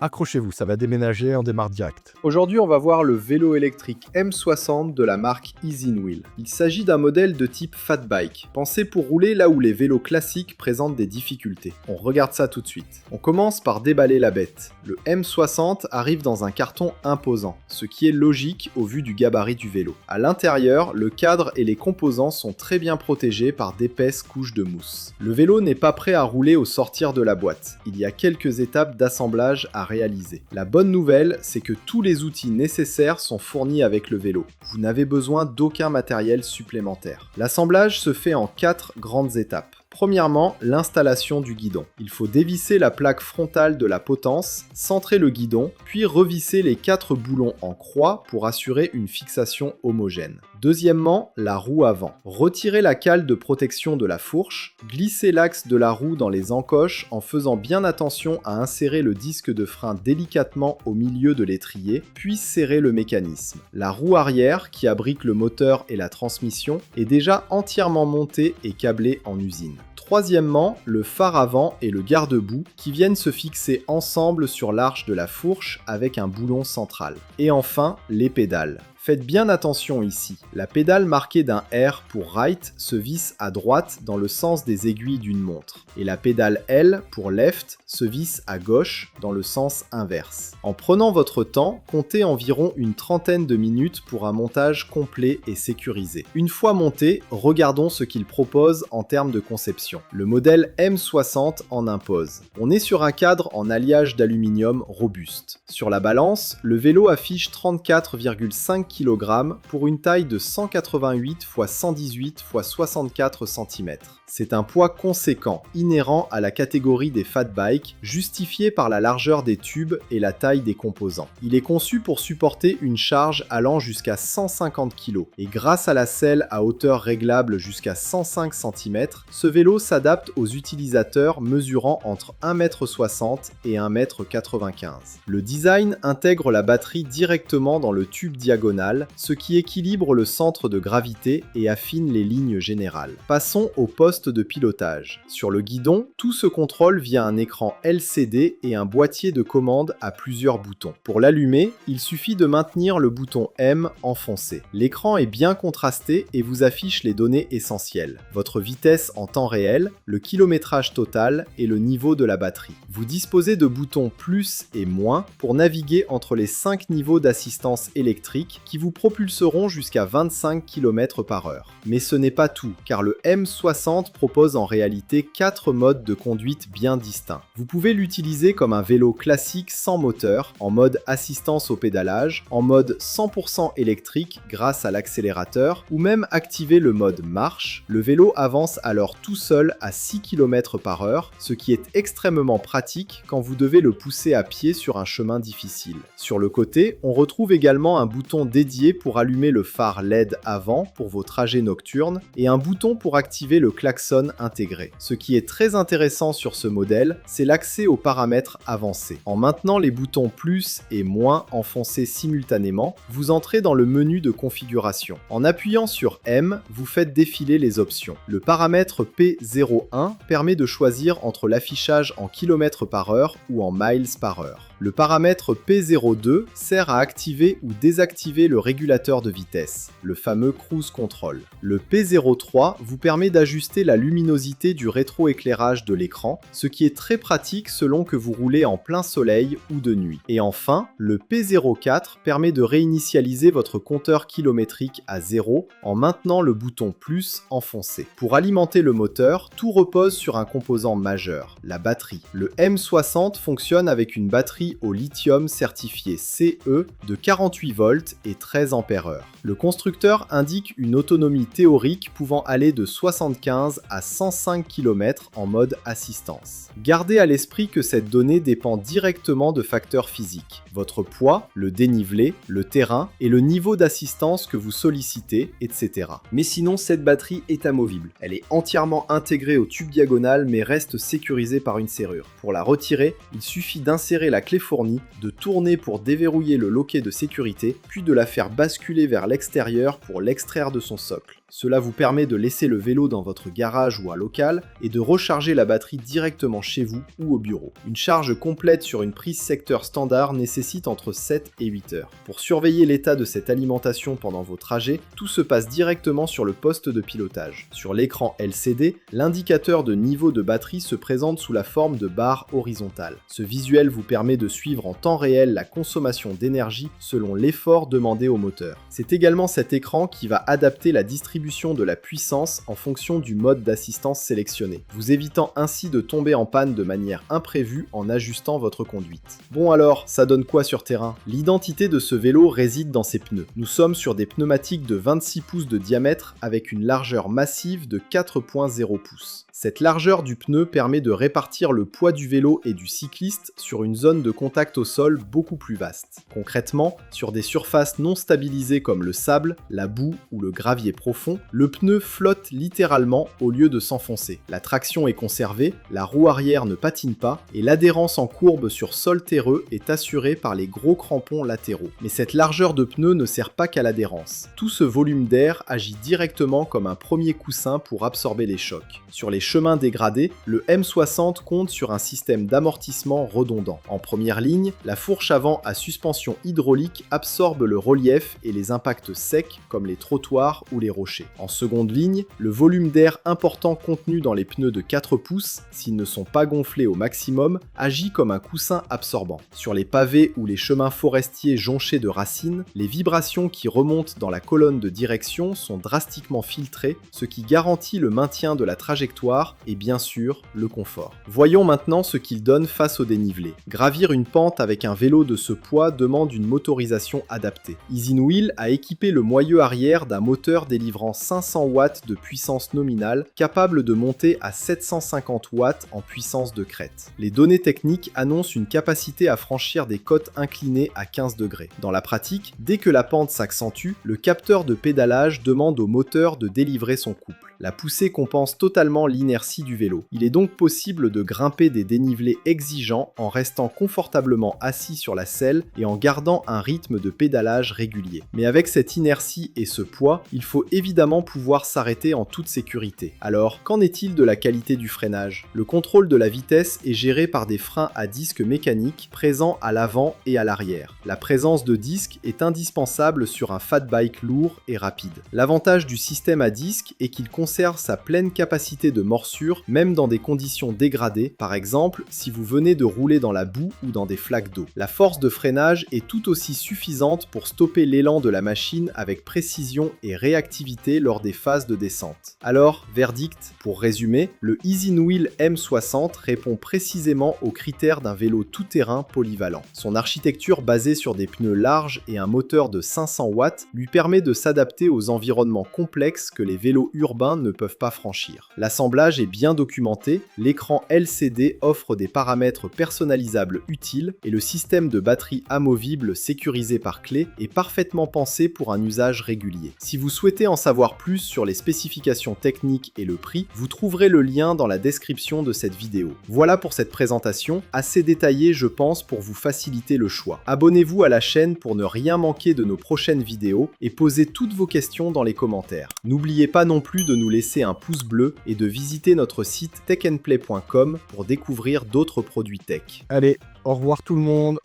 Accrochez-vous, ça va déménager, on démarre direct. Aujourd'hui, on va voir le vélo électrique M60 de la marque EasyWheel. Il s'agit d'un modèle de type fat bike, pensé pour rouler là où les vélos classiques présentent des difficultés. On regarde ça tout de suite. On commence par déballer la bête. Le M60 arrive dans un carton imposant, ce qui est logique au vu du gabarit du vélo. À l'intérieur, le cadre et les composants sont très bien protégés par d'épaisses couches de mousse. Le vélo n'est pas prêt à rouler au sortir de la boîte. Il y a quelques étapes d'assemblage à réaliser. La bonne nouvelle, c'est que tous les outils nécessaires sont fournis avec le vélo. Vous n'avez besoin d'aucun matériel supplémentaire. L'assemblage se fait en 4 grandes étapes. Premièrement, l'installation du guidon. Il faut dévisser la plaque frontale de la potence, centrer le guidon, puis revisser les 4 boulons en croix pour assurer une fixation homogène. Deuxièmement, la roue avant. Retirez la cale de protection de la fourche, glissez l'axe de la roue dans les encoches en faisant bien attention à insérer le disque de frein délicatement au milieu de l'étrier, puis serrez le mécanisme. La roue arrière, qui abrite le moteur et la transmission, est déjà entièrement montée et câblée en usine. Troisièmement, le phare avant et le garde-boue qui viennent se fixer ensemble sur l'arche de la fourche avec un boulon central. Et enfin, les pédales. Faites bien attention ici, la pédale marquée d'un R pour right se visse à droite dans le sens des aiguilles d'une montre, et la pédale L pour left se visse à gauche dans le sens inverse. En prenant votre temps, comptez environ une trentaine de minutes pour un montage complet et sécurisé. Une fois monté, regardons ce qu'il propose en termes de conception. Le modèle M60 en impose. On est sur un cadre en alliage d'aluminium robuste. Sur la balance, le vélo affiche 34,5 kg pour une taille de 188 x 118 x 64 cm. C'est un poids conséquent, inhérent à la catégorie des fat bikes, justifié par la largeur des tubes et la taille des composants. Il est conçu pour supporter une charge allant jusqu'à 150 kg, et grâce à la selle à hauteur réglable jusqu'à 105 cm, ce vélo s'adapte aux utilisateurs mesurant entre 1,60 m et 1,95 m. Le design intègre la batterie directement dans le tube diagonal, ce qui équilibre le centre de gravité et affine les lignes générales. Passons au poste de pilotage. Sur le guidon, tout se contrôle via un écran LCD et un boîtier de commande à plusieurs boutons. Pour l'allumer, il suffit de maintenir le bouton M enfoncé. L'écran est bien contrasté et vous affiche les données essentielles. Votre vitesse en temps réel, le kilométrage total et le niveau de la batterie. Vous disposez de boutons plus et moins pour naviguer entre les 5 niveaux d'assistance électrique qui vous propulseront jusqu'à 25 km/h. Mais ce n'est pas tout, car le M60 propose en réalité 4 modes de conduite bien distincts. Vous pouvez l'utiliser comme un vélo classique sans moteur, en mode assistance au pédalage, en mode 100% électrique grâce à l'accélérateur, ou même activer le mode marche. Le vélo avance alors tout seul à 6 km/h, ce qui est extrêmement pratique quand vous devez le pousser à pied sur un chemin difficile. Sur le côté, on retrouve également un bouton dédié pour allumer le phare LED avant pour vos trajets nocturnes et un bouton pour activer le klaxon intégré. Ce qui est très intéressant sur ce modèle, c'est l'accès aux paramètres avancés. En maintenant les boutons plus et moins enfoncés simultanément, vous entrez dans le menu de configuration. En appuyant sur M, vous faites défiler les options. Le paramètre P01 permet de choisir entre l'affichage en km/h ou en miles par heure. Le paramètre P02 sert à activer ou désactiver le régulateur de vitesse, le fameux cruise control. Le P03 vous permet d'ajuster la luminosité du rétroéclairage de l'écran, ce qui est très pratique selon que vous roulez en plein soleil ou de nuit. Et enfin, le P04 permet de réinitialiser votre compteur kilométrique à 0 en maintenant le bouton plus enfoncé. Pour alimenter le moteur, tout repose sur un composant majeur, la batterie. Le M60 fonctionne avec une batterie au lithium certifié CE de 48 volts et 13 ampères-heure. Le constructeur indique une autonomie théorique pouvant aller de 75 à 105 km en mode assistance. Gardez à l'esprit que cette donnée dépend directement de facteurs physiques, votre poids, le dénivelé, le terrain et le niveau d'assistance que vous sollicitez, etc. Mais sinon, cette batterie est amovible. Elle est entièrement intégrée au tube diagonal mais reste sécurisée par une serrure. Pour la retirer, il suffit d'insérer la clé fournie, de tourner pour déverrouiller le loquet de sécurité, puis de la faire basculer vers l'extérieur pour l'extraire de son socle. Cela vous permet de laisser le vélo dans votre garage ou un local et de recharger la batterie directement chez vous ou au bureau. Une charge complète sur une prise secteur standard nécessite entre 7 et 8 heures. Pour surveiller l'état de cette alimentation pendant vos trajets, tout se passe directement sur le poste de pilotage. Sur l'écran LCD, l'indicateur de niveau de batterie se présente sous la forme de barre horizontale. Ce visuel vous permet de suivre en temps réel la consommation d'énergie selon l'effort demandé au moteur. C'est également cet écran qui va adapter la distribution de la puissance en fonction du mode d'assistance sélectionné, vous évitant ainsi de tomber en panne de manière imprévue en ajustant votre conduite. Bon alors, ça donne quoi sur terrain? L'identité de ce vélo réside dans ses pneus. Nous sommes sur des pneumatiques de 26 pouces de diamètre avec une largeur massive de 4,0 pouces. Cette largeur du pneu permet de répartir le poids du vélo et du cycliste sur une zone de contact au sol beaucoup plus vaste. Concrètement, sur des surfaces non stabilisées comme le sable, la boue ou le gravier profond, le pneu flotte littéralement au lieu de s'enfoncer. La traction est conservée, la roue arrière ne patine pas et l'adhérence en courbe sur sol terreux est assurée par les gros crampons latéraux. Mais cette largeur de pneu ne sert pas qu'à l'adhérence. Tout ce volume d'air agit directement comme un premier coussin pour absorber les chocs. Sur les chemins dégradés, le M60 compte sur un système d'amortissement redondant. En première ligne, la fourche avant à suspension hydraulique absorbe le relief et les impacts secs comme les trottoirs ou les rochers. En seconde ligne, le volume d'air important contenu dans les pneus de 4 pouces, s'ils ne sont pas gonflés au maximum, agit comme un coussin absorbant. Sur les pavés ou les chemins forestiers jonchés de racines, les vibrations qui remontent dans la colonne de direction sont drastiquement filtrées, ce qui garantit le maintien de la trajectoire et bien sûr le confort. Voyons maintenant ce qu'il donne face au dénivelé. Gravir une pente avec un vélo de ce poids demande une motorisation adaptée. Easinwheel a équipé le moyeu arrière d'un moteur délivrant 500 watts de puissance nominale, capable de monter à 750 watts en puissance de crête. Les données techniques annoncent une capacité à franchir des côtes inclinées à 15 degrés. Dans la pratique, dès que la pente s'accentue, le capteur de pédalage demande au moteur de délivrer son couple. La poussée compense totalement l'inertie du vélo. Il est donc possible de grimper des dénivelés exigeants en restant confortablement assis sur la selle et en gardant un rythme de pédalage régulier. Mais avec cette inertie et ce poids, il faut évidemment pouvoir s'arrêter en toute sécurité. Alors, qu'en est-il de la qualité du freinage? Le contrôle de la vitesse est géré par des freins à disque mécaniques présents à l'avant et à l'arrière. La présence de disques est indispensable sur un fat bike lourd et rapide. L'avantage du système à disque est qu'il conserve sa pleine capacité de morsure même dans des conditions dégradées, par exemple si vous venez de rouler dans la boue ou dans des flaques d'eau. La force de freinage est tout aussi suffisante pour stopper l'élan de la machine avec précision et réactivité lors des phases de descente. Alors, verdict, pour résumer, le Easinwheel M60 répond précisément aux critères d'un vélo tout-terrain polyvalent. Son architecture basée sur des pneus larges et un moteur de 500 watts lui permet de s'adapter aux environnements complexes que les vélos urbains ne peuvent pas franchir. L'assemblage est bien documenté, l'écran LCD offre des paramètres personnalisables utiles et le système de batterie amovible sécurisé par clé est parfaitement pensé pour un usage régulier. Si vous souhaitez en savoir plus sur les spécifications techniques et le prix, vous trouverez le lien dans la description de cette vidéo. Voilà pour cette présentation, assez détaillée je pense pour vous faciliter le choix. Abonnez-vous à la chaîne pour ne rien manquer de nos prochaines vidéos et posez toutes vos questions dans les commentaires. N'oubliez pas non plus de nous laisser un pouce bleu et de visiter notre site techandplay.com pour découvrir d'autres produits tech. Allez, au revoir tout le monde.